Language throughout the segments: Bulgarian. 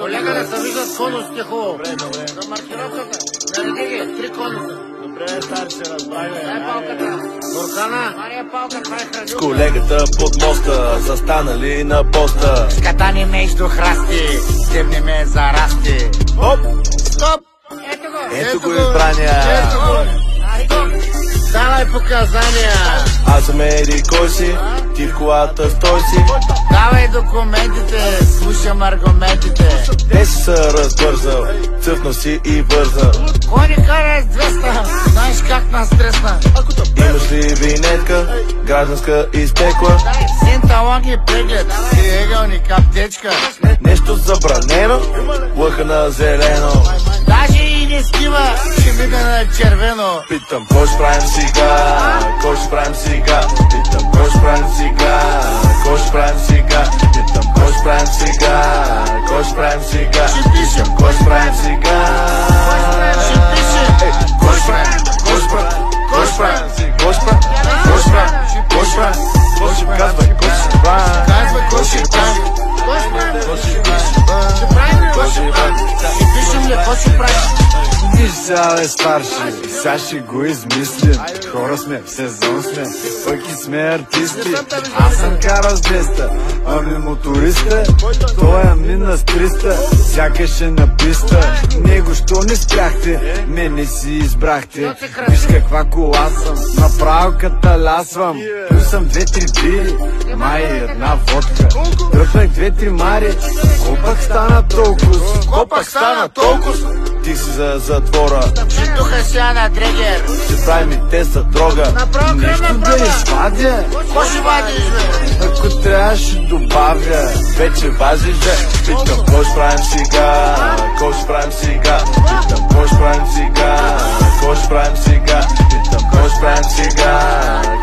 Колега, да се виждат конусите хубаво. Добре. За маркировката. Нареди ги, 3 конуса. Добре, старче, разбрай, бе. Дай палката. Горкана. Мария палка, това е хранилка. С колегата под моста, застанали на поста. Скатани между храсти, стебни ме зарасти. Оп! Стоп! Ето го. Ето го избрания. Ето го. Давай показания. Аз съм еди кой си, ти в колата стой си. Давай документите, слушам аргументите. Те си са разбързал, цъфнал си и вързал. Кой ни кара с 200? Знаеш как нас стресна? Имаш ли винетка, гражданска изтекла? Синталоги преглед, триъгълник аптечка. Нещо забранено, лъха на зелено. Даже и не скива, ще мига на червено. Питам, кой ще правим сега? Кой ще правим сега? Питам, кой ще правим сега? Кой ще правим сега? Питам, кой ще правим сега? Кой ще правим сега? Ще пишем, Кой ще правим сега? ще пишем. Кой ще правим? Кой ще правим? Кой ще правим? Кой ще правим? Кой ще правим? Кой ще правим? Кой ще казва? Кой ще правим? Казва, кой ще правим? Кой ще правим? Кой ще пише? Ще правим ли? Кой ще правим? Ще пишем ли, кой ще правим? Виж сега, бе, старши, сега ще го измислим. Хора сме, в сезон сме, пък и сме артисти. Аз съм карал с 200, ами моториста, той е мина с 300, сякаш е на писта. Него що не спряхте, мене си избрахте. Виж каква кола съм, направо каталясвам. Пил съм 2-3 бири, май една водка. Дръпнах 2-3 мари, колпак стана толкова. Копак стана толкова. Ти си за затвора, Ще туха сега на дрегер. ще правим и тест за дрога. Направо Нещо кръвна да проба. извадя, Кой ще вадиш, бе? ако трябва ще добавя. Вече важиш, бе. Питам, кой ще правим сега? Кой ще правим сега? Питам, кой ще правим сега? Кой ще правим сега? Питам, кой ще правим сега?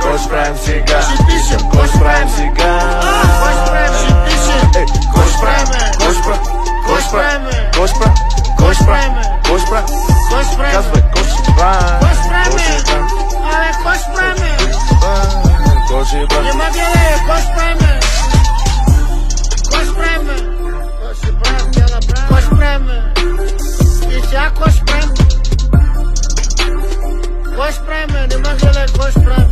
Кой ще правим сега? Питам, кой ще правим сега? Кой ще правим, ще пишем. Ей, кой ще правим? Кой ще правим? Кой ще правим? Кой ще правим? Кой ще правим? Кой ще правим? Кой ще правим? Казвай, кой ще правим? Кой ще правим? Абе, кой ще правим? Кой ще правим? Нема гледай, кой ще правим? Кой ще правим? Кой ще правим? Тя направим. Кой ще правим? И сега кой ще правим? Кой ще правим? Нема гледай, кой ще правим?